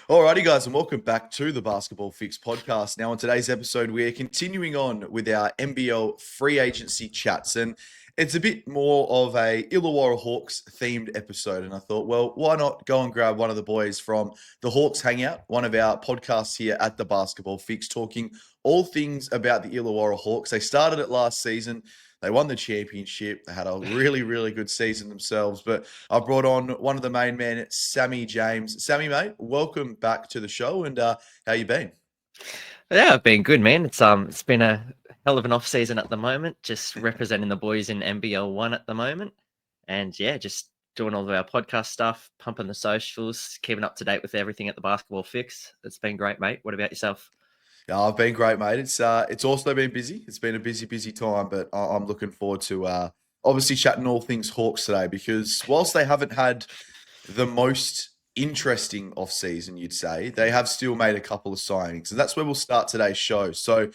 Alrighty, guys, and welcome back to the Basketball Fix podcast. Now, on today's episode, we're continuing on with our NBL free agency chats, and it's a bit more of a Illawarra Hawks themed episode. And I thought, well, why not go and grab one of the boys from the Hawks Hangout, one of our podcasts here at the Basketball Fix, talking all things about the Illawarra Hawks. They started it last season. They won the championship. They had a really, really good season themselves. But I brought on one of the main men, Sammy James. Sammy, mate, welcome back to the show. And how you been? Yeah, I've been good, man. It's been a hell of an off season at the moment. Just representing the boys in NBL 1 at the moment, and yeah, just doing all of our podcast stuff, pumping the socials, keeping up to date with everything at the Basketball Fix. It's been great, mate. What about yourself? Yeah, I've been great, mate. It's also been busy. It's been a busy time, but I'm looking forward to obviously chatting all things Hawks today because whilst they haven't had the most interesting off season, you'd say, they have still made a couple of signings, and that's where we'll start today's show. So,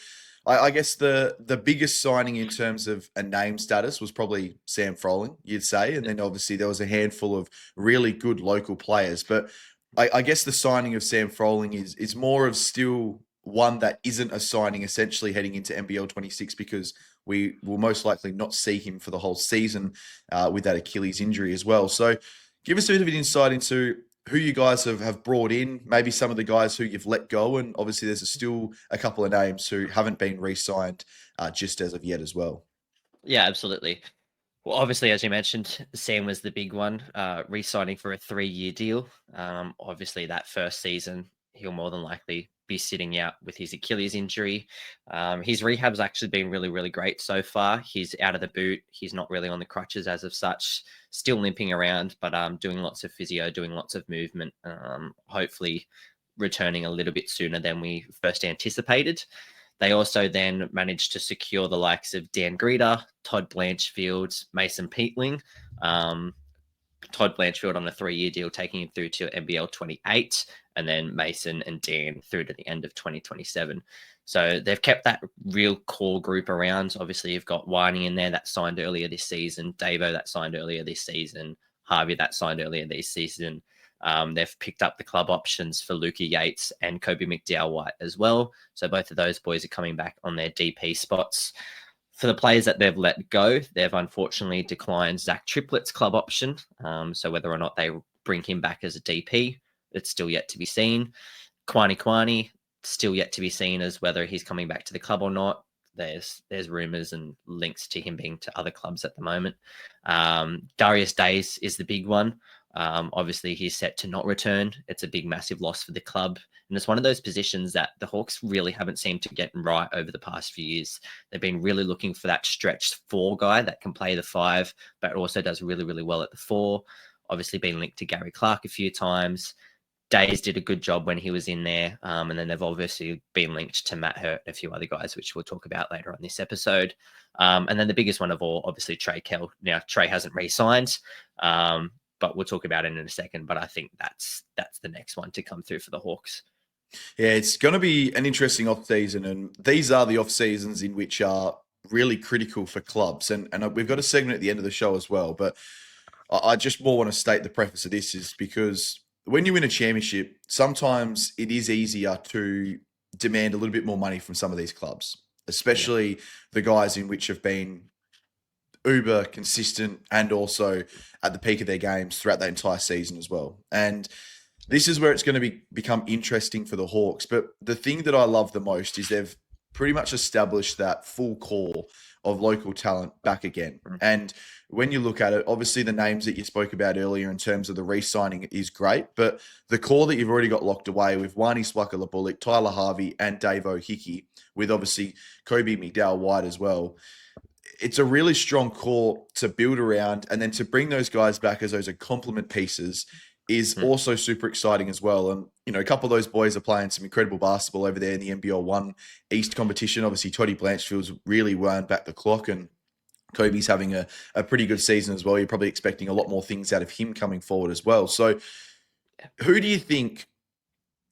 I guess the biggest signing in terms of a name status was probably Sam Froling, you'd say, and then obviously there was a handful of really good local players, but I guess the signing of Sam Froling is more of still one that isn't a signing essentially heading into NBL 26 because we will most likely not see him for the whole season with that Achilles injury as well. So give us a bit of an insight into who you guys have brought in, maybe some of the guys who you've let go, and obviously there's still a couple of names who haven't been re-signed just as of yet as well. Yeah, absolutely. Well, obviously, as you mentioned, Sam was the big one, re-signing for a 3-year deal. Obviously, that first season, he'll more than likely be sitting out with his Achilles injury. His rehab's actually been really, really great so far. He's out of the boot. He's not really on the crutches as of such, still limping around, but doing lots of physio, doing lots of movement, hopefully returning a little bit sooner than we first anticipated. They also then managed to secure the likes of Dan Greeter, Todd Blanchfield, Mason Peatling. Todd Blanchfield on a 3-year deal, taking him through to NBL 28, and then Mason and Dan through to the end of 2027. So they've kept that real core group around. Obviously, you've got Winey in there that signed earlier this season, Davo that signed earlier this season, Harvey that signed earlier this season. They've picked up the club options for Luca Yates and Kobe McDowell-White as well. So both of those boys are coming back on their DP spots. For the players that they've let go, they've unfortunately declined Zach Triplett's club option. So whether or not they bring him back as a DP, it's still yet to be seen. Kwani, still yet to be seen as whether he's coming back to the club or not. There's rumors and links to him being to other clubs at the moment. Darius Days is the big one. Obviously, he's set to not return. It's a big, massive loss for the club. And it's one of those positions that the Hawks really haven't seemed to get right over the past few years. They've been really looking for that stretched 4 guy that can play the 5, but also does really, really well at the 4. Obviously, been linked to Gary Clark a few times. Days did a good job when he was in there. And then they've obviously been linked to Matt Hurt and a few other guys, which we'll talk about later on this episode. And then the biggest one of all, obviously, Trey Kell. Now, Trey hasn't re-signed. But we'll talk about it in a second. But I think that's the next one to come through for the Hawks. Yeah, it's going to be an interesting off season, and these are the off seasons in which are really critical for clubs. And we've got a segment at the end of the show as well. But I just more want to state the preface of this is because when you win a championship, sometimes it is easier to demand a little bit more money from some of these clubs, especially the guys in which have been uber consistent and also at the peak of their games throughout that entire season as well. And this is where it's going to become interesting for the Hawks. But the thing that I love the most is they've pretty much established that full core of local talent back again. And when you look at it, obviously the names that you spoke about earlier in terms of the re-signing is great, but the core that you've already got locked away with Wani Swaka-Labulik, Tyler Harvey, and Davo Hickey, with obviously Kobe McDowell-White as well, it's a really strong core to build around, and then to bring those guys back as those are complement pieces is also super exciting as well. And, you know, a couple of those boys are playing some incredible basketball over there in the NBL 1 East competition. Obviously, Toddy Blanchfield's really wound back the clock, and Kobe's having a pretty good season as well. You're probably expecting a lot more things out of him coming forward as well. So who do you think,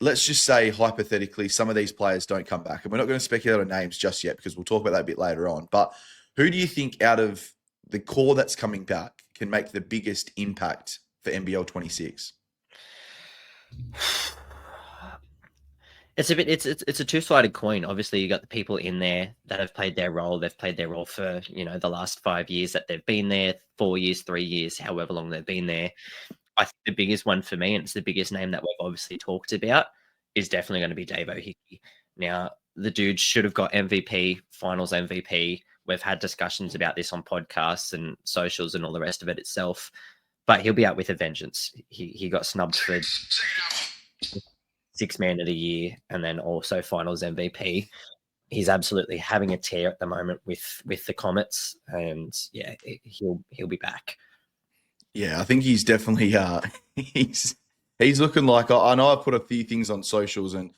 let's just say hypothetically, some of these players don't come back, and we're not going to speculate on names just yet because we'll talk about that a bit later on, but who do you think out of the core that's coming back can make the biggest impact for NBL 26? it's a two-sided coin. Obviously, you got the people in there that have played their role. They've played their role for, the last 5 years that they've been there, 4 years, 3 years, however long they've been there. I think the biggest one for me, and it's the biggest name that we've obviously talked about, is definitely going to be Davo Hickey. Now, the dude should have got MVP, finals MVP. We've had discussions about this on podcasts and socials and all the rest of it itself, but he'll be out with a vengeance. He got snubbed for six man of the year and then also finals MVP. He's absolutely having a tear at the moment with the Comets, and yeah, he'll be back. Yeah, I think he's definitely he's looking like, I know I put a few things on socials, and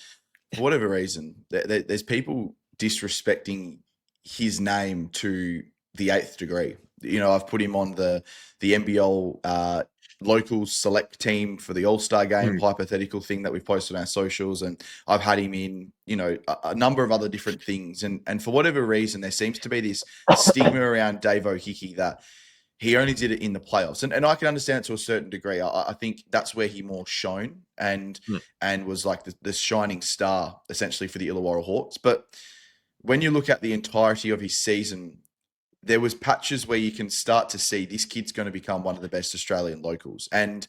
for whatever reason, there's people disrespecting his name to the 8th degree. I've put him on the NBL local select team for the All-Star game hypothetical thing that we've posted on our socials, and I've had him in a number of other different things, and for whatever reason there seems to be this stigma around Davo Hickey that he only did it in the playoffs, and I can understand it to a certain degree. I think that's where he more shone and was like the shining star essentially for the Illawarra Hawks. But when you look at the entirety of his season, there was patches where you can start to see this kid's going to become one of the best Australian locals. And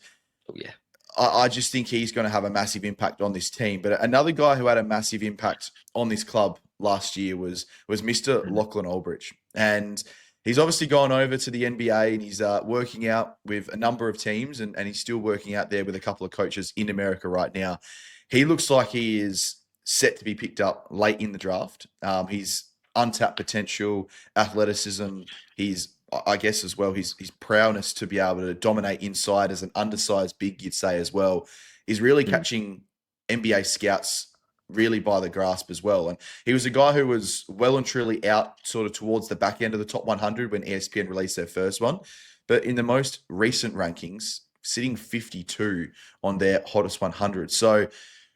I just think he's going to have a massive impact on this team. But another guy who had a massive impact on this club last year was Mr. Lachlan Olbrich. And he's obviously gone over to the NBA, and he's working out with a number of teams, and he's still working out there with a couple of coaches in America right now. He looks like he is set to be picked up late in the draft. He's untapped potential, athleticism. He's, I guess as well, his prowess to be able to dominate inside as an undersized big, you'd say as well, is really catching NBA scouts really by the grasp as well. And he was a guy who was well and truly out sort of towards the back end of the top 100 when ESPN released their first one. But in the most recent rankings, sitting 52 on their hottest 100. So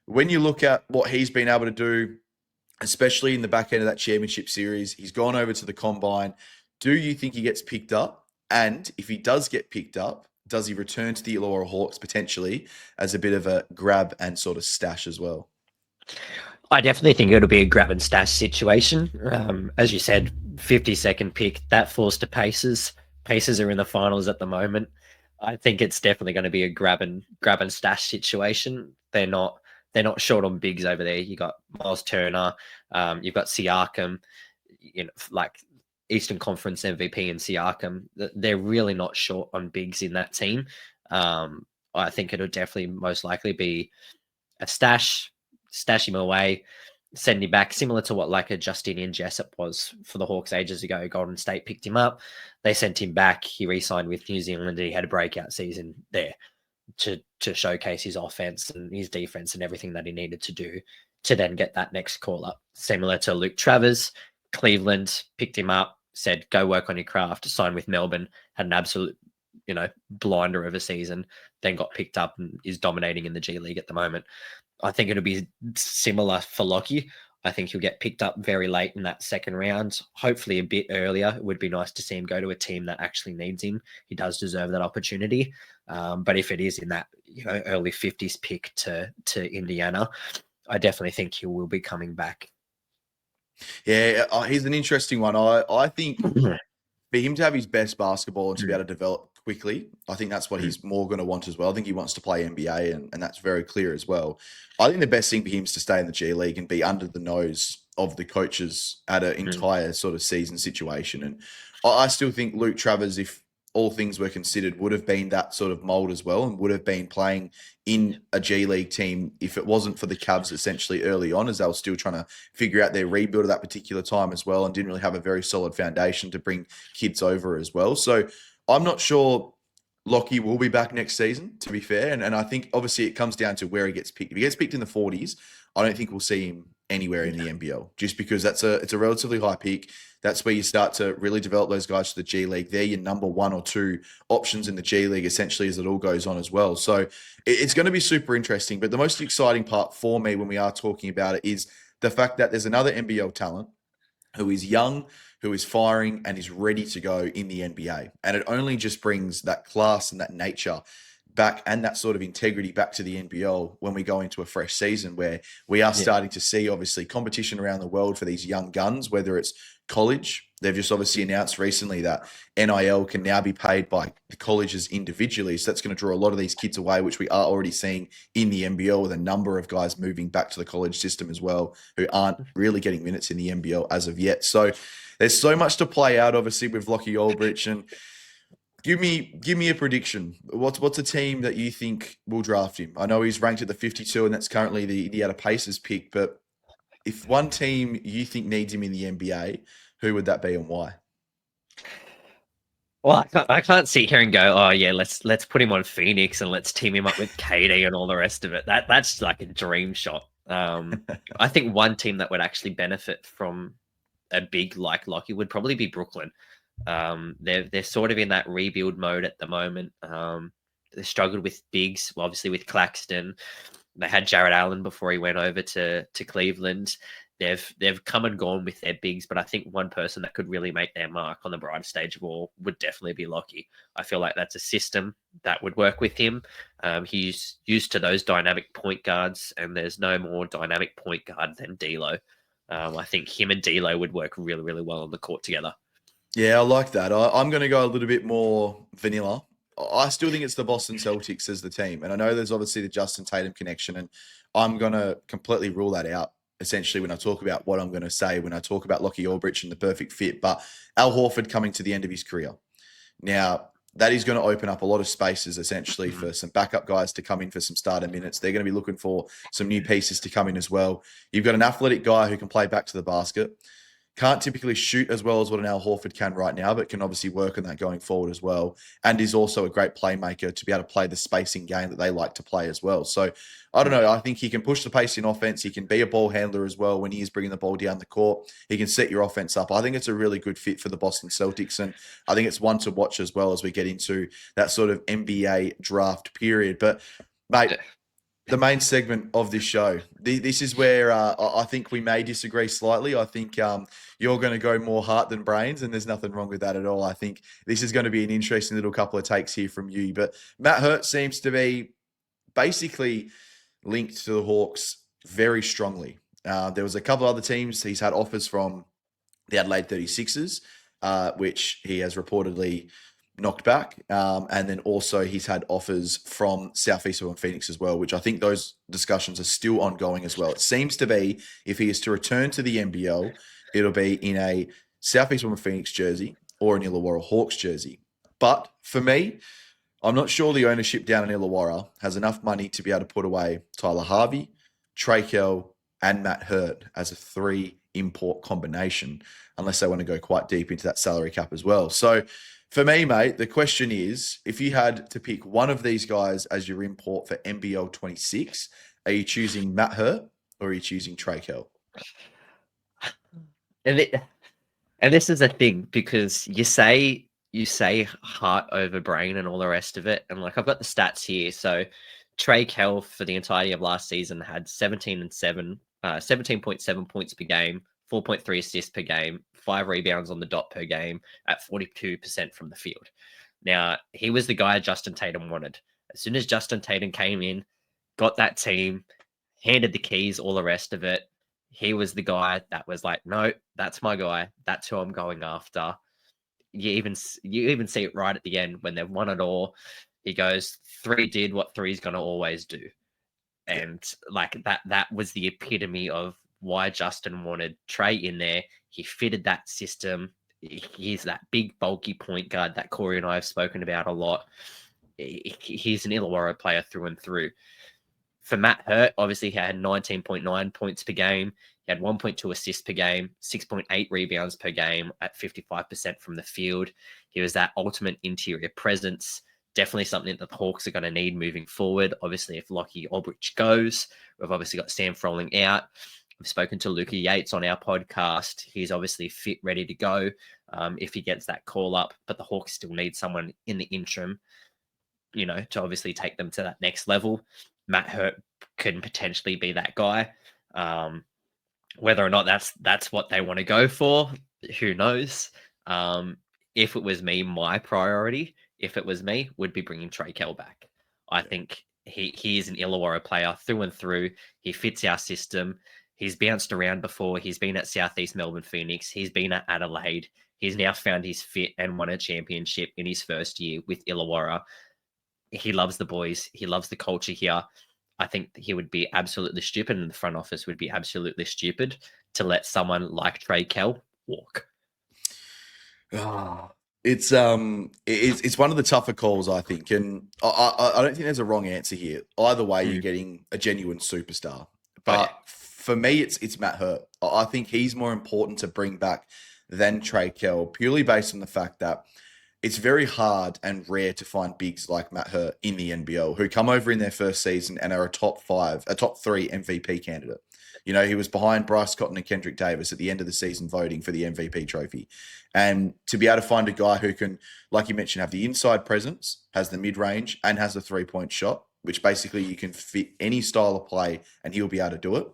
when you look at what he's been able to do, especially in the back end of that championship series, he's gone over to the combine. Do you think he gets picked up? And if he does get picked up, does he return to the Illawarra Hawks potentially as a bit of a grab and sort of stash as well? I definitely think it'll be a grab and stash situation. As you said, 52nd pick, that falls to Pacers. Pacers are in the finals at the moment. I think it's definitely going to be a grab and stash situation. They're not short on bigs over there. You got Miles Turner, you've got Siakam, like Eastern Conference MVP and Siakam. They're really not short on bigs in that team. I think it'll definitely most likely be a stash him away, send him back, similar to what like a Justinian Jessup was for the Hawks ages ago. Golden State picked him up, they sent him back, he re-signed with New Zealand, and he had a breakout season there to showcase his offense and his defense and everything that he needed to do to then get that next call up. Similar to Luke Travers, Cleveland picked him up, said, go work on your craft, signed with Melbourne, had an absolute, blinder of a season, then got picked up and is dominating in the G League at the moment. I think it'll be similar for Lockie. I think he'll get picked up very late in that second round, hopefully a bit earlier. It would be nice to see him go to a team that actually needs him. He does deserve that opportunity. But if it is in that early 50s pick to Indiana, I definitely think he will be coming back. Yeah, he's an interesting one. I think for him to have his best basketball and to be able to develop quickly, I think that's what he's more going to want as well. I think he wants to play NBA, and that's very clear as well. I think the best thing for him is to stay in the G League and be under the nose of the coaches at an entire sort of season situation. And I still think Luke Travers, if all things were considered, would have been that sort of mold as well, and would have been playing in a G League team if it wasn't for the Cavs essentially early on, as they were still trying to figure out their rebuild at that particular time as well, and didn't really have a very solid foundation to bring kids over as well. So I'm not sure Lockie will be back next season, to be fair. And I think obviously it comes down to where he gets picked. If he gets picked in the 40s, I don't think we'll see him anywhere in the NBL, just because it's a relatively high pick. That's where you start to really develop those guys to the G League. They're your number one or two options in the G League, essentially, as it all goes on as well. So it's going to be super interesting. But the most exciting part for me when we are talking about it is the fact that there's another NBL talent who is young, who is firing, and is ready to go in the NBA. And it only just brings that class and that nature back and that sort of integrity back to the NBL when we go into a fresh season where we are starting to see obviously competition around the world for these young guns, whether it's college. They've just obviously announced recently that NIL can now be paid by the colleges individually. So that's going to draw a lot of these kids away, which we are already seeing in the NBL with a number of guys moving back to the college system as well, who aren't really getting minutes in the NBL as of yet. So there's so much to play out, obviously, with Lachlan Olbrich. And give me a prediction. What's a team that you think will draft him? I know he's ranked at the 52, and that's currently the Indiana Pacers pick. But if one team you think needs him in the NBA, who would that be and why? Well, I can't sit here and go, oh yeah, let's put him on Phoenix and let's team him up with KD and all the rest of it. That's like a dream shot. I think one team that would actually benefit from a big like Lockie would probably be Brooklyn. They're sort of in that rebuild mode at the moment. They struggled with bigs, obviously with Claxton. They had Jared Allen before he went over to Cleveland. They've come and gone with their bigs, but I think one person that could really make their mark on the brighter stage of all would definitely be Lockie. I feel like that's a system that would work with him. He's used to those dynamic point guards, and there's no more dynamic point guard than D'Lo. I think him and D'Lo would work really, really well on the court together. Yeah, I like that. I'm going to go a little bit more vanilla. I still think it's the Boston Celtics as the team. And I know there's obviously the Justin Tatum connection, and I'm going to completely rule that out, essentially, when I talk about what I'm going to say, when I talk about Lachlan Olbrich and the perfect fit. But Al Horford coming to the end of his career. Now, that is going to open up a lot of spaces, essentially, for some backup guys to come in for some starter minutes. They're going to be looking for some new pieces to come in as well. You've got an athletic guy who can play back to the basket. Can't typically shoot as well as what an Al Horford can right now, but can obviously work on that going forward as well. And is also a great playmaker to be able to play the spacing game that they like to play as well. So I don't know. I think he can push the pace in offense. He can be a ball handler as well when he is bringing the ball down the court. He can set your offense up. I think it's a really good fit for the Boston Celtics. And I think it's one to watch as well as we get into that sort of NBA draft period. But, mate, the main segment of this show. This is where I think we may disagree slightly. I think you're going to go more heart than brains, and there's nothing wrong with that at all. I think this is going to be an interesting little couple of takes here from you. But Matt Hurt seems to be basically linked to the Hawks very strongly. There was a couple other teams. He's had offers from the Adelaide 36ers, which he has reportedly knocked back. And then also he's had offers from Southeast and Phoenix as well, which I think those discussions are still ongoing as well. It seems to be if he is to return to the NBL, it'll be in a Southeast and Phoenix jersey or an Illawarra Hawks jersey. But for me, I'm not sure the ownership down in Illawarra has enough money to be able to put away Tyler Harvey, Trey Kell, and Matt Hurt as a 3 import combination, unless they want to go quite deep into that salary cap as well. So for me, mate, the question is, if you had to pick one of these guys as your import for NBL 26, are you choosing Matt Hurt or are you choosing Trey Kell? And this is a thing, because you say heart over brain and all the rest of it. And like, I've got the stats here. So Trey Kell for the entirety of last season had 17.7 points per game, 4.3 assists per game, 5 rebounds on the dot per game at 42% from the field. Now, he was the guy Justin Tatum wanted. As soon as Justin Tatum came in, got that team, handed the keys, all the rest of it, he was the guy that was like, no, that's my guy. That's who I'm going after. You even see it right at the end when they've won it all. He goes, 3 did what 3's going to always do. And like that was the epitome of why Justin wanted Trey in there. He fitted that system. He's that big, bulky point guard that Corey and I have spoken about a lot. He's an Illawarra player through and through. For Matt Hurt, obviously, he had 19.9 points per game. He had 1.2 assists per game, 6.8 rebounds per game at 55% from the field. He was that ultimate interior presence. Definitely something that the Hawks are going to need moving forward. Obviously, if Lachlan Olbrich goes, we've obviously got Sam Froling out. We've spoken to Luca Yates on our podcast. He's obviously fit, ready to go if he gets that call up. But the Hawks still need someone in the interim, to obviously take them to that next level. Matt Hurt can potentially be that guy. Whether or not that's what they want to go for, who knows? If it was me, my priority, if it was me, would be bringing Trey Kell back. I think he is an Illawarra player through and through. He fits our system. He's bounced around before. He's been at Southeast Melbourne Phoenix. He's been at Adelaide. He's now found his fit and won a championship in his first year with Illawarra. He loves the boys. He loves the culture here. I think he would be absolutely stupid, and the front office would be absolutely stupid to let someone like Trey Kell walk. Ah, it's one of the tougher calls, I think, and I don't think there's a wrong answer here. Either way, you're getting a genuine superstar. But for me, it's Matt Hurt. I think he's more important to bring back than Trey Kell, purely based on the fact that it's very hard and rare to find bigs like Matt Hurt in the NBL who come over in their first season and are a top 3 MVP candidate. You know, he was behind Bryce Cotton and Kendrick Davis at the end of the season voting for the MVP trophy. And to be able to find a guy who can, like you mentioned, have the inside presence, has the mid-range, and has a three-point shot, which basically you can fit any style of play and he'll be able to do it.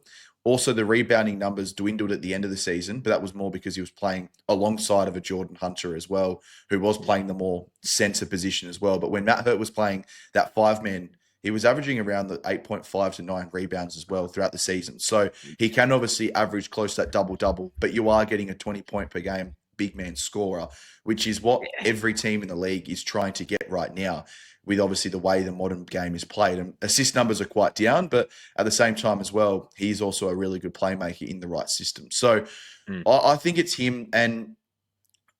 Also, the rebounding numbers dwindled at the end of the season, but that was more because he was playing alongside of a Jordan Hunter as well, who was playing the more center position as well. But when Matt Hurt was playing that 5-man, he was averaging around the 8.5 to 9 rebounds as well throughout the season. So he can obviously average close to that double-double, but you are getting a 20-point per game big man scorer, which is what every team in the league is trying to get right now, with obviously the way the modern game is played. And assist numbers are quite down, but at the same time as well, he's also a really good playmaker in the right system. So I think it's him. And,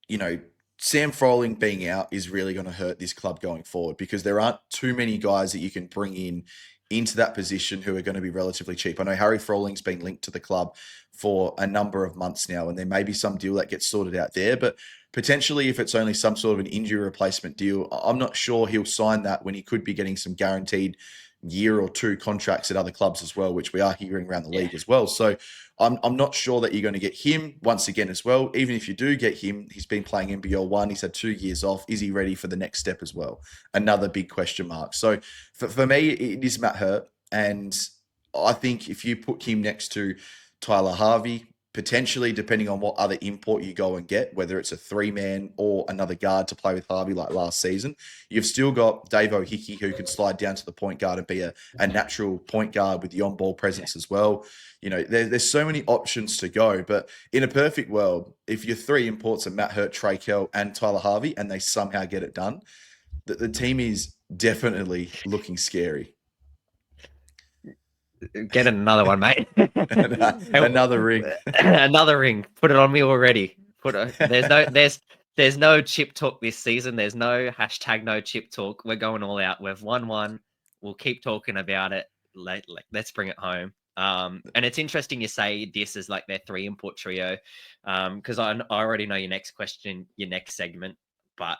you know, Sam Froling being out is really going to hurt this club going forward, because there aren't too many guys that you can bring in into that position who are going to be relatively cheap. I know Harry Froling's been linked to the club for a number of months now, and there may be some deal that gets sorted out there, but potentially if it's only some sort of an injury replacement deal, I'm not sure he'll sign that when he could be getting some guaranteed year or two contracts at other clubs as well, which we are hearing around the league as well. So I'm not sure that you're going to get him once again as well. Even if you do get him, he's been playing NBL 1. He's had 2 years off. Is he ready for the next step as well? Another big question mark. So for me, it is Matt Hurt. And I think if you put him next to Tyler Harvey, potentially, depending on what other import you go and get, whether it's a 3-man or another guard to play with Harvey like last season, you've still got Dave O'Hickey, who can slide down to the point guard and be a natural point guard with the on-ball presence as well. You know, there's so many options to go, but in a perfect world, if your 3 imports are Matt Hurt, Trey Kell, and Tyler Harvey, and they somehow get it done, the team is definitely looking scary. Get another one, mate. Another ring. Another ring. Put it on me already. There's no chip talk this season. There's no hashtag no chip talk. We're going all out. We've won one. We'll keep talking about it. Let's bring it home. And it's interesting you say this is like their 3 import trio, because I already know your next question, your next segment, but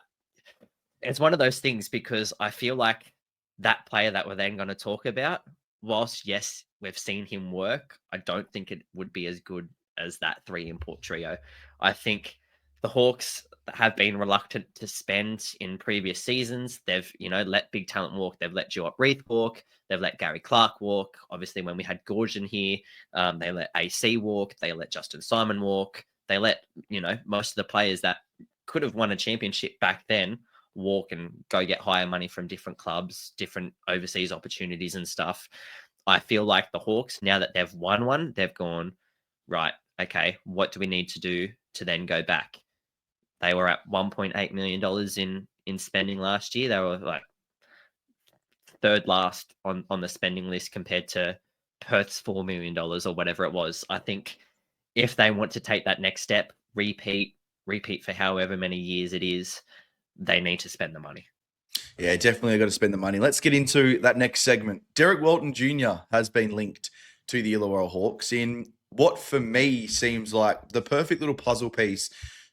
it's one of those things, because I feel like that player that we're then going to talk about, whilst yes, we've seen him work, I don't think it would be as good as that 3 import trio. I think the Hawks have been reluctant to spend in previous seasons. They've, let big talent walk. They've let Joop Reith walk. They've let Gary Clark walk. Obviously, when we had Gorgian here, they let AC walk. They let Justin Simon walk. They let, most of the players that could have won a championship back then walk and go get higher money from different clubs, different overseas opportunities and stuff. I feel like the Hawks, now that they've won one, they've gone, right, okay, what do we need to do to then go back? They were at $1.8 million in spending last year. They were like 3rd last on the spending list compared to Perth's $4 million or whatever it was. I think if they want to take that next step, repeat for however many years it is, they need to spend the money. Yeah, definitely got to spend the money. Let's get into that next segment. Derek Walton Jr. has been linked to the Illawarra Hawks in what for me seems like the perfect little puzzle piece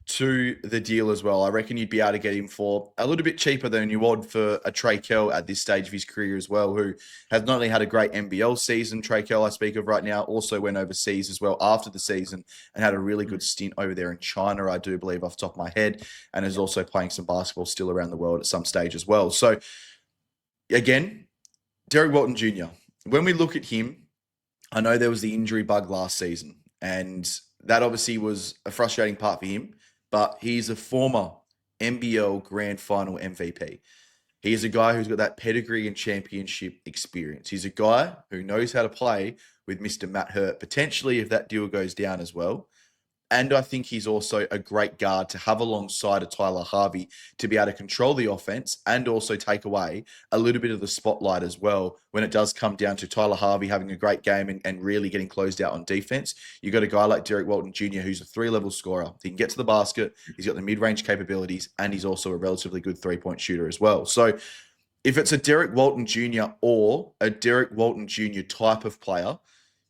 to the deal as well. I reckon you'd be able to get him for a little bit cheaper than you would for a Trey Kell at this stage of his career as well, who has not only had a great NBL season, Trey Kell I speak of right now, also went overseas as well after the season and had a really good stint over there in China, I do believe, off the top of my head, and is also playing some basketball still around the world at some stage as well. So again, Derek Walton Jr., when we look at him, I know there was the injury bug last season, and that obviously was a frustrating part for him, but he's a former NBL Grand Final MVP. He is a guy who's got that pedigree and championship experience. He's a guy who knows how to play with Mr. Matt Hurt, potentially if that deal goes down as well. And I think he's also a great guard to have alongside a Tyler Harvey to be able to control the offense and also take away a little bit of the spotlight as well when it does come down to Tyler Harvey having a great game and really getting closed out on defense. You've got a guy like Derek Walton Jr., who's a 3-level scorer. He can get to the basket, he's got the mid-range capabilities, and he's also a relatively good three-point shooter as well. So if it's a Derek Walton Jr. or a Derek Walton Jr. type of player,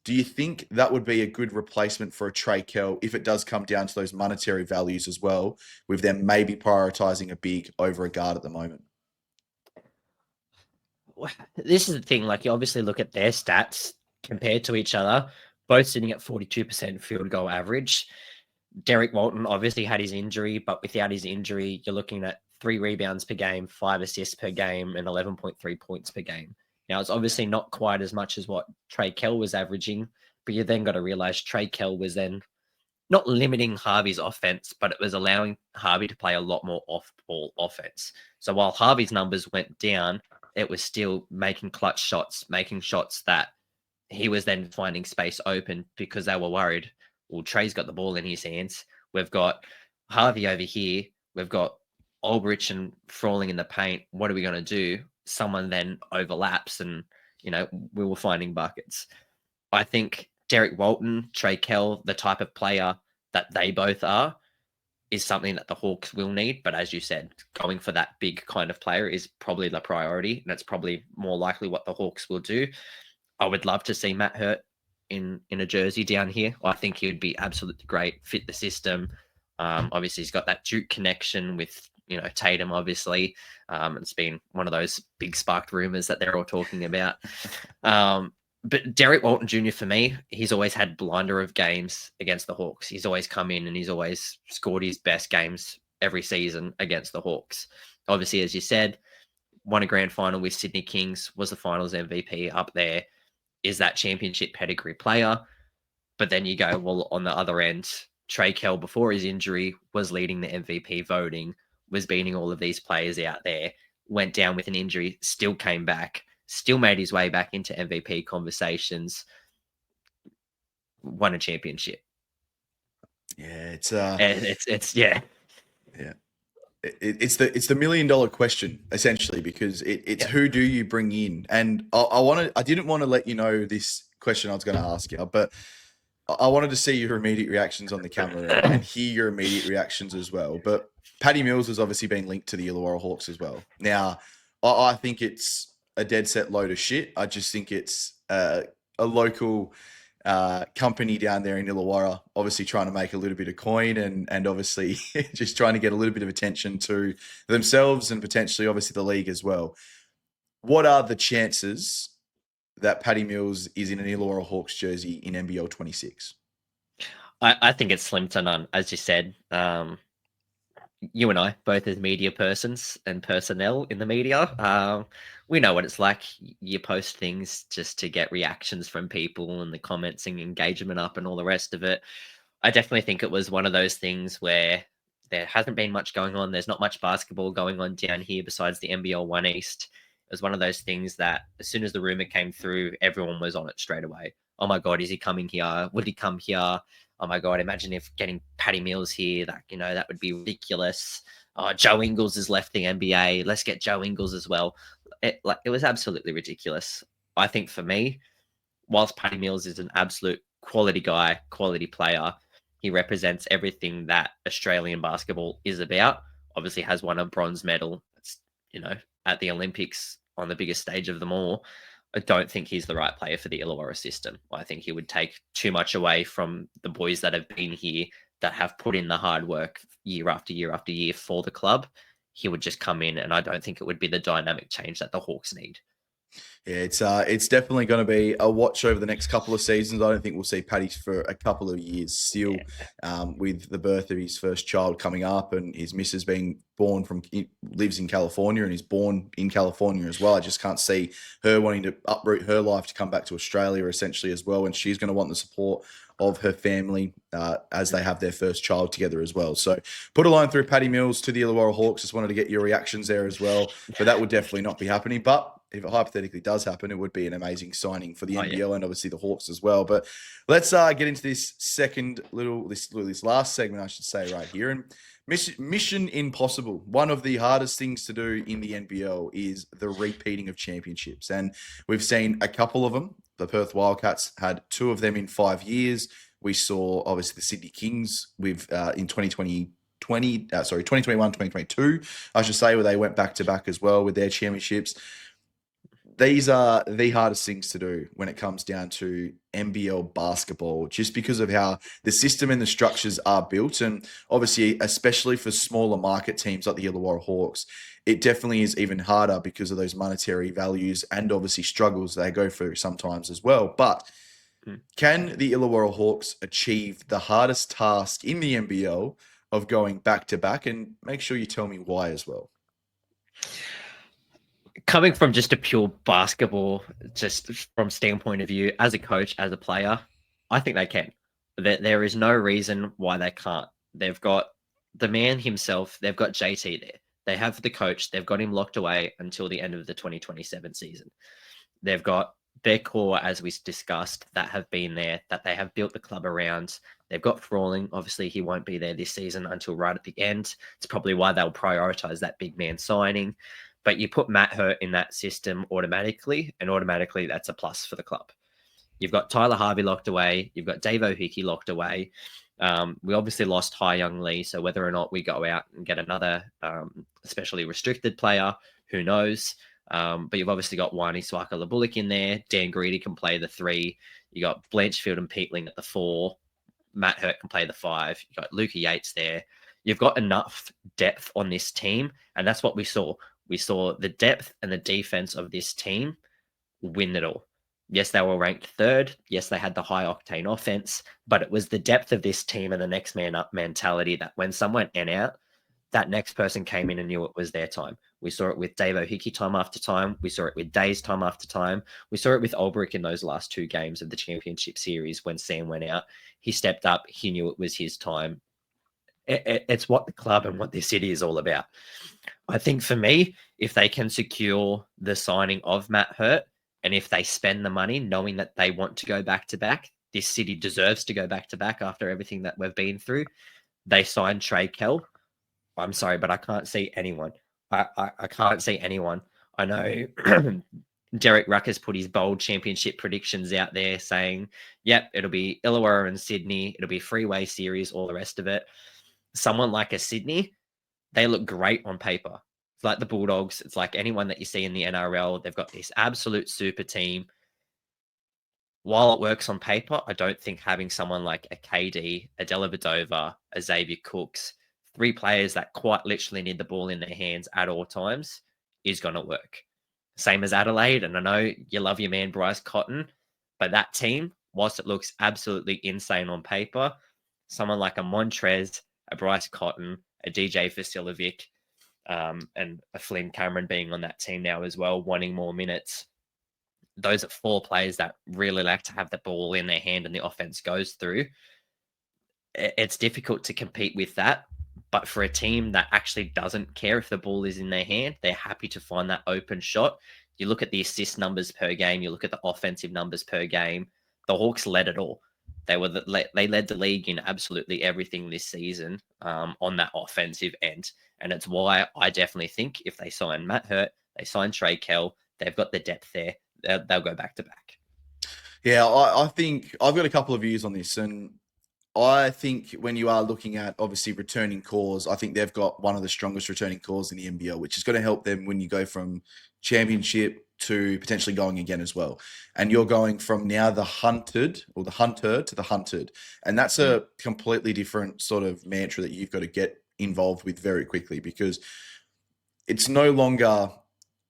do you think that would be a good replacement for a Trey Kell if it does come down to those monetary values as well, with them maybe prioritizing a big over a guard at the moment? This is the thing. Like, you obviously look at their stats compared to each other, both sitting at 42% field goal average. Derek Walton obviously had his injury, but without his injury, you're looking at 3 rebounds per game, 5 assists per game, and 11.3 points per game. Now, it's obviously not quite as much as what Trey Kell was averaging, but you then got to realize Trey Kell was then not limiting Harvey's offense, but it was allowing Harvey to play a lot more off-ball offense. So while Harvey's numbers went down, it was still making clutch shots, making shots that he was then finding space open because they were worried, well, Trey's got the ball in his hands. We've got Harvey over here. We've got Olbrich and Frawling in the paint. What are we going to do? Someone then overlaps and, we were finding buckets. I think Derek Walton, Trey Kell, the type of player that they both are, is something that the Hawks will need. But as you said, going for that big kind of player is probably the priority. And it's probably more likely what the Hawks will do. I would love to see Matt Hurt in a jersey down here. I think he would be absolutely great, fit the system. Obviously, he's got that Duke connection with, Tatum, obviously. It's been one of those big sparked rumors that they're all talking about. But Derek Walton Jr., for me, he's always had blinder of games against the Hawks. He's always come in and he's always scored his best games every season against the Hawks. Obviously, as you said, won a grand final with Sydney Kings, was the finals MVP up there, is that championship pedigree player. But then you go, well, on the other end, Trey Kell, before his injury, was leading the MVP voting, was beating all of these players out there, went down with an injury, still came back, still made his way back into MVP conversations, won a championship. Yeah, it's yeah. It's the $1 million question essentially, because it's who do you bring in? And I didn't want to let you know this question I was going to ask you, but I wanted to see your immediate reactions on the camera and hear your immediate reactions as well. But Patty Mills has obviously been linked to the Illawarra Hawks as well. Now, I think it's a dead set load of shit. I just think it's a local company down there in Illawarra, obviously trying to make a little bit of coin and obviously just trying to get a little bit of attention to themselves and potentially obviously the league as well. What are the chances that Patty Mills is in an Illawarra Hawks jersey in NBL 26? I think it's slim to none, as you said. You and I, both as media persons and personnel in the media, we know what it's like. You post things just to get reactions from people and the comments and engagement up and all the rest of it. I definitely think it was one of those things where there hasn't been much going on. There's not much basketball going on down here besides the NBL 1 East. It was one of those things that as soon as the rumor came through, everyone was on it straight away. Oh my God, is he coming here? Would he come here? Oh my God, imagine if getting Patty Mills here, that would be ridiculous. Joe Ingles has left the NBA. Let's get Joe Ingles as well. It was absolutely ridiculous. I think for me, whilst Patty Mills is an absolute quality guy, quality player, he represents everything that Australian basketball is about. Obviously has won a bronze medal, at the Olympics on the biggest stage of them all. I don't think he's the right player for the Illawarra system. I think he would take too much away from the boys that have been here, that have put in the hard work year after year after year for the club. He would just come in, and I don't think it would be the dynamic change that the Hawks need. Yeah, it's definitely going to be a watch over the next couple of seasons. I don't think we'll see Paddy for a couple of years still, Yeah. with the birth of his first child coming up and his missus being born lives in California and is born in California as well. I just can't see her wanting to uproot her life to come back to Australia essentially as well, and she's going to want the support of her family as they have their first child together as well. So put a line through Paddy Mills to the Illawarra Hawks. Just wanted to get your reactions there as well, but that would definitely not be happening. But if it hypothetically does happen, it would be an amazing signing for the Oh yeah. NBL and obviously the Hawks as well. But let's get into this this last segment, I should say, right here. And Mission Impossible. One of the hardest things to do in the NBL is the repeating of championships, and we've seen a couple of them. The Perth Wildcats had 2 of them in 5 years. We saw obviously the Sydney Kings with in 2021, 2022, I should say, where they went back to back as well with their championships. These are the hardest things to do when it comes down to NBL basketball, just because of how the system and the structures are built. And obviously, especially for smaller market teams like the Illawarra Hawks, it definitely is even harder because of those monetary values and obviously struggles they go through sometimes as well. But can the Illawarra Hawks achieve the hardest task in the NBL of going back to back? And make sure you tell me why as well. Coming from just a pure basketball, just from standpoint of view, as a coach, as a player, I think they can. There is no reason why they can't. They've got the man himself. They've got JT there. They have the coach. They've got him locked away until the end of the 2027 season. They've got their core, as we discussed, that have been there, that they have built the club around. They've got Frawling. Obviously, he won't be there this season until right at the end. It's probably why they'll prioritize that big man signing. But you put Matt Hurt in that system automatically, and automatically that's a plus for the club. You've got Tyler Harvey locked away. You've got Dave O'Hickey locked away. We obviously lost Hai Young Lee, so whether or not we go out and get another especially restricted player, who knows? But you've obviously got Wani Swaka Labulik in there. Dan Greedy can play the 3. You got Blanchfield and Peatling at the 4. Matt Hurt can play the 5. You got Luca Yates there. You've got enough depth on this team, and that's what we saw. We saw the depth and the defense of this team win it all. Yes, they were ranked 3rd. Yes, they had the high octane offense, but it was the depth of this team and the next man up mentality that when someone went out, that next person came in and knew it was their time. We saw it with Dave O'Hickey time after time. We saw it with Days time after time. We saw it with Olbrich in those last 2 games of the championship series when Sam went out. He stepped up. He knew it was his time. It's what the club and what this city is all about. I think for me, if they can secure the signing of Matt Hurt, and if they spend the money knowing that they want to go back to back, this city deserves to go back to back after everything that we've been through. They signed Trey Kell. I'm sorry, but I can't see anyone. I can't see anyone. I know Derek Ruckus put his bold championship predictions out there saying, yep, it'll be Illawarra and Sydney. It'll be freeway series, all the rest of it. Someone like a Sydney, they look great on paper. It's like the Bulldogs. It's like anyone that you see in the NRL. They've got this absolute super team. While it works on paper, I don't think having someone like a KD, a Dellavedova, a Xavier Cooks, 3 players that quite literally need the ball in their hands at all times is going to work. Same as Adelaide. And I know you love your man, Bryce Cotton, but that team, whilst it looks absolutely insane on paper, someone like a Montrez, a Bryce Cotton, a DJ Vasilovic, and a Flynn Cameron being on that team now as well, wanting more minutes. Those are 4 players that really like to have the ball in their hand and the offense goes through. It's difficult to compete with that. But for a team that actually doesn't care if the ball is in their hand, they're happy to find that open shot. You look at the assist numbers per game, you look at the offensive numbers per game. The Hawks led it all. They led the league in absolutely everything this season on that offensive end. And it's why I definitely think if they sign Matt Hurt, they sign Trey Kell, they've got the depth there. They'll go back to back. Yeah, I think I've got a couple of views on this. And I think when you are looking at obviously returning cores, I think they've got one of the strongest returning cores in the NBL, which is going to help them when you go from championship to potentially going again as well. And you're going from now the hunted or the hunter to the hunted. And that's a completely different sort of mantra that you've got to get involved with very quickly, because it's no longer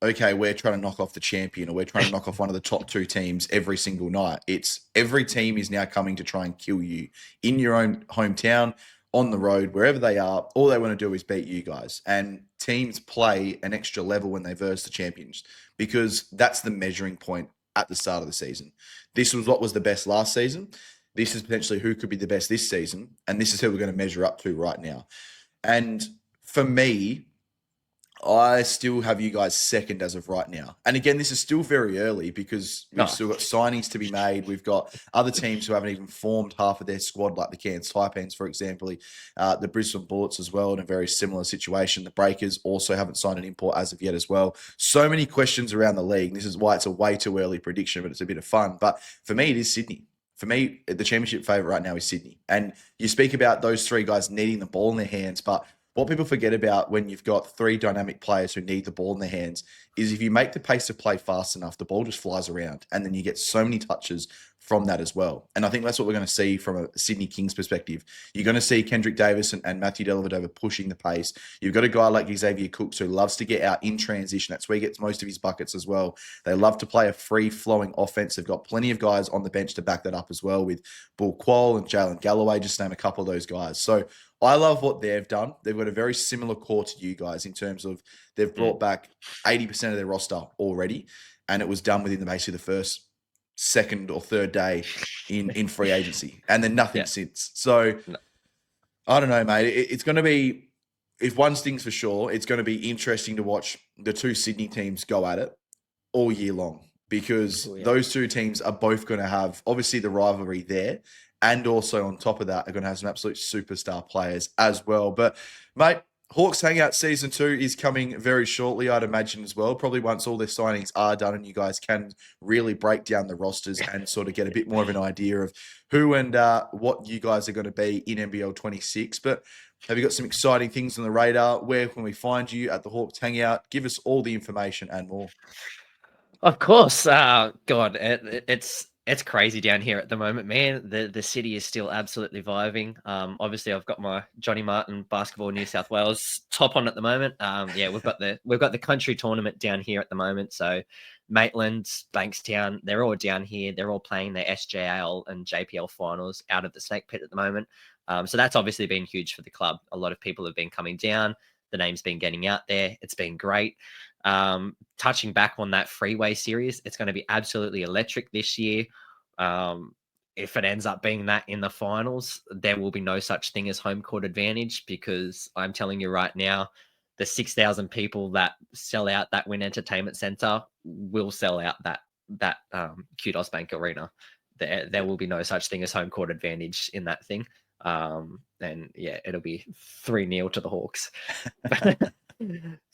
okay, we're trying to knock off the champion or we're trying to knock off one of the top two teams every single night. It's every team is now coming to try and kill you in your own hometown, on the road, wherever they are. All they want to do is beat you guys. And teams play an extra level when they verse the champions because that's the measuring point at the start of the season. This was what was the best last season. This is potentially who could be the best this season. And this is who we're going to measure up to right now. And for me, I still have you guys second as of right now. And again, this is still very early because we've still got signings to be made. We've got other teams who haven't even formed half of their squad, like the Cairns Taipans, for example, the Brisbane Bullets as well, in a very similar situation. The Breakers also haven't signed an import as of yet as well. So many questions around the league. This is why it's a way too early prediction, but it's a bit of fun. But for me, it is Sydney. For me, the championship favourite right now is Sydney. And you speak about those three guys needing the ball in their hands, but what people forget about when you've got three dynamic players who need the ball in their hands is if you make the pace of play fast enough, the ball just flies around and then you get so many touches from that as well. And I think that's what we're going to see from a Sydney Kings perspective. You're going to see Kendrick Davis and Matthew Dellavedova pushing the pace. You've got a guy like Xavier Cooks who loves to get out in transition. That's where he gets most of his buckets as well. They love to play a free-flowing offense. They've got plenty of guys on the bench to back that up as well with Bull Quall and Jalen Galloway, just to name a couple of those guys. So I love what they've done. They've got a very similar core to you guys in terms of they've brought back 80% of their roster already, and it was done within basically the first, second or third day in free agency, and then nothing since. So I don't know, mate. It's going to be, if one thing's for sure, it's going to be interesting to watch the two Sydney teams go at it all year long because those two teams are both going to have obviously the rivalry there. And also on top of that, are going to have some absolute superstar players as well. But, mate, Hawks Hangout Season 2 is coming very shortly, I'd imagine as well. Probably once all their signings are done and you guys can really break down the rosters and sort of get a bit more of an idea of who and what you guys are going to be in NBL 26. But have you got some exciting things on the radar? Where can we find you at the Hawks Hangout? Give us all the information and more. Of course. God, it's crazy down here at the moment, man. The city is still absolutely vibing. Obviously, I've got my Johnny Martin Basketball New South Wales top on at the moment. Yeah, we've got the country tournament down here at the moment. So Maitland, Bankstown, they're all down here. They're all playing their SJL and JPL finals out of the Snake Pit at the moment. So that's obviously been huge for the club. A lot of people have been coming down. The name's been getting out there. It's been great. Touching back on that freeway series, it's going to be absolutely electric this year. If it ends up being that in the finals, there will be no such thing as home court advantage because I'm telling you right now, the 6,000 people that sell out that Wynn Entertainment Centre will sell out that Kudos Bank Arena. There will be no such thing as home court advantage in that thing. And yeah, it'll be 3-0 to the Hawks.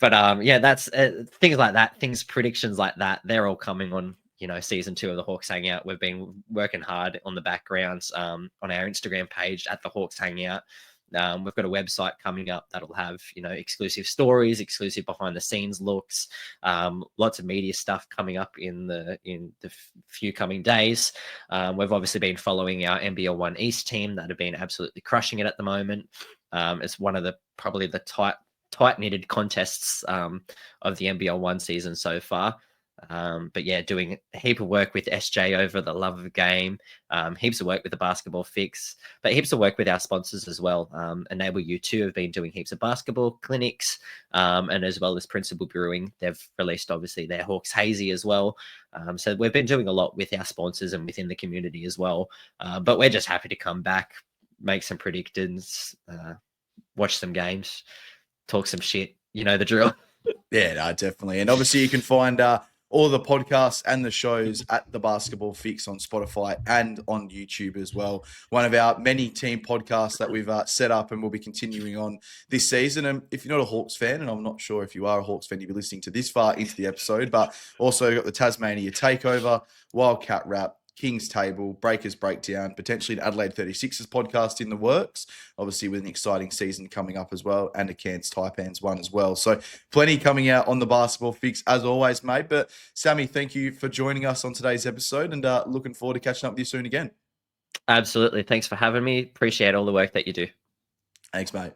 But yeah, that's things like that, predictions like that, they're all coming on, season 2 of the Hawks Hangout. We've been working hard on the backgrounds on our Instagram page at the Hawks Hangout. We've got a website coming up that'll have, exclusive stories, exclusive behind the scenes looks, lots of media stuff coming up in the few coming days. We've obviously been following our NBL 1 East team that have been absolutely crushing it at the moment. It's one of probably the tight-knitted contests of the NBL 1 season so far. But yeah, doing a heap of work with SJ over the love of the game, heaps of work with the basketball fix, but heaps of work with our sponsors as well. Enable U2 have been doing heaps of basketball clinics, and as well as Principal Brewing. They've released obviously their Hawks Hazy as well. So we've been doing a lot with our sponsors and within the community as well. But we're just happy to come back, make some predictions, watch some games, talk some shit. You know the drill. Yeah, no, definitely. And obviously you can find all the podcasts and the shows at the Basketball Fix on Spotify and on YouTube as well. One of our many team podcasts that we've set up and will be continuing on this season. And if you're not a Hawks fan, and I'm not sure if you are a Hawks fan, you'll be listening to this far into the episode, but also got the Tasmania Takeover, Wildcat Rap, King's Table, Breakers Breakdown, potentially an Adelaide 36ers podcast in the works, obviously with an exciting season coming up as well, and a Cairns Taipans one as well. So plenty coming out on the Basketball Fix as always, mate. But Sammy, thank you for joining us on today's episode, and looking forward to catching up with you soon again. Absolutely. Thanks for having me. Appreciate all the work that you do. Thanks, mate.